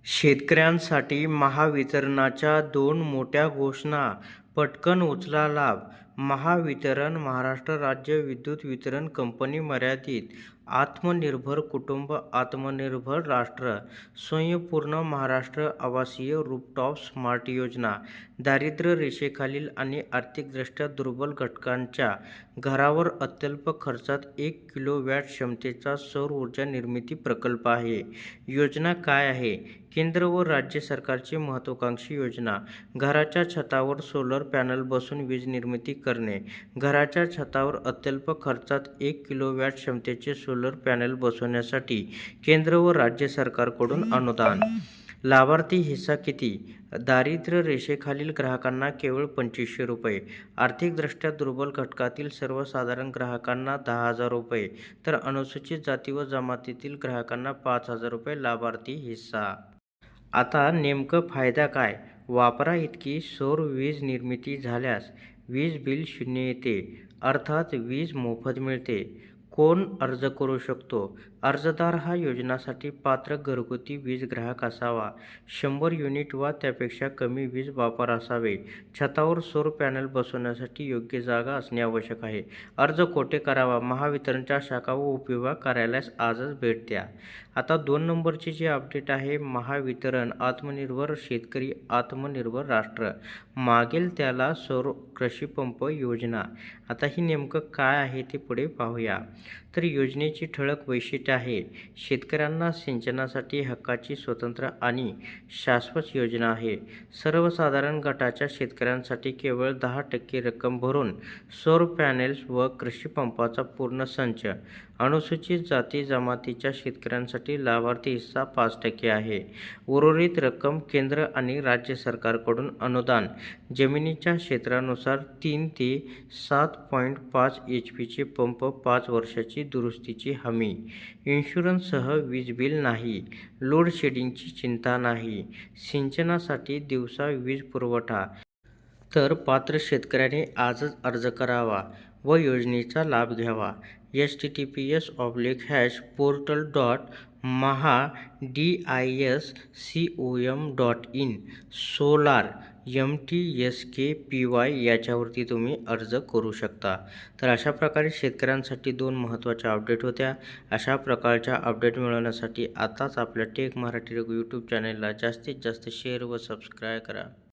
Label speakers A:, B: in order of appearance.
A: शेतकऱ्यांसाठी महावितरणच्या दोन मोठ्या घोषणा, पटकन उचला लाभ. महावितरण महाराष्ट्र राज्य विद्युत वितरण कंपनी मर्यादित, आत्मनिर्भर कुटुंब आत्मनिर्भर राष्ट्र, स्वयंपूर्ण महाराष्ट्र आवासीय रूफटॉप स्मार्ट योजना. दारिद्र्य रेषेखालील आणि आर्थिकदृष्ट्या दुर्बल घटकांच्या घरावर अत्यल्प खर्चात 1 किलोवॅट क्षमतेचा सौर ऊर्जा निर्मिती प्रकल्प आहे. योजना काय आहे? केंद्र व राज्य सरकारची महत्त्वाकांक्षी योजना. घराच्या छतावर सोलर पॅनल बसवून वीज निर्मिती करणे. घराच्या छतावर अत्यल्प खर्चात 1 किलोवॅट क्षमतेचे सोलर पॅनल बसवण्यासाठी केंद्र व राज्य सरकारकडून अनुदान. लाभार्थी हिस्सा किती? दारिद्र्य रेषेखालील ग्राहकांना केवळ 2500 रुपये, आर्थिकदृष्ट्या दुर्बल घटकातील सर्वसाधारण ग्राहकांना 10,000 रुपये, तर अनुसूचित जाती व जमातीतील ग्राहकांना 5,000 रुपये लाभार्थी हिस्सा. आता नेमकं फायदा काय? वापरा इतकी सौर वीज निर्मिती झाल्यास वीज बिल शून्य येते, अर्थात वीज मोफत मिळते. कोण अर्ज करू शकतो? अर्जदार हा योजनेसाठी पात्र घरगुती वीज ग्राहक असावा. 100 युनिट वा त्यापेक्षा कमी वीज वापर असावे. छतावर सौर पॅनल बसवण्यासाठी योग्य जागा असणे आवश्यक आहे. अर्ज कोठे करावा? महावितरणच्या शाखा व उपविभाग कार्यालयास आजच भेट द्या. आता 2 नंबरची जी अपडेट आहे, महावितरण आत्मनिर्भर शेतकरी आत्मनिर्भर राष्ट्र, मागेल त्याला सौर कृषीपंप योजना. आता ही नेमकं काय आहे ते पुढे पाहूया. तर योजनेची ठळक वैशिष्ट्ये आहे. शेतकऱ्यांना सिंचनासाठी हक्काची स्वतंत्र आणि शाश्वत योजना आहे. सर्वसाधारण गटाच्या शेतकऱ्यांसाठी केवळ 10% रक्कम भरून सौर पॅनेल्स व कृषीपंपाचा पूर्ण संच. अनुसूचित जाती जमातीच्या शेतकऱ्यांसाठी लाभार्थी हिस्सा 5% आहे. उर्वरित रक्कम केंद्र आणि राज्य सरकारकडून अनुदान. जमिनीच्या क्षेत्रानुसार 3 ते 7.5 HP पंप, 5 वर्षाची दुरुस्तीची हमी. इन्शुरन्ससह वीज बिल नाही. लोड शेडिंगची चिंता नाही. सिंचनासाठी दिवसा वीज पुरवठा. तर पात्र शेतकऱ्याने आजच अर्ज करावा व योजनेचा लाभ घ्यावा. https://maha-discom.in सोलार MTSKPY याच्यावरती तुम्ही अर्ज करू शकता. तर अशा प्रकारे शेतकऱ्यांसाठी 2 महत्त्वाच्या अपडेट होत्या. अशा प्रकारच्या अपडेट मिळवण्यासाठी आताच आपल्या टेक मराठी यूट्यूब चॅनलला जास्तीत जास्त शेअर व सबस्क्राईब करा.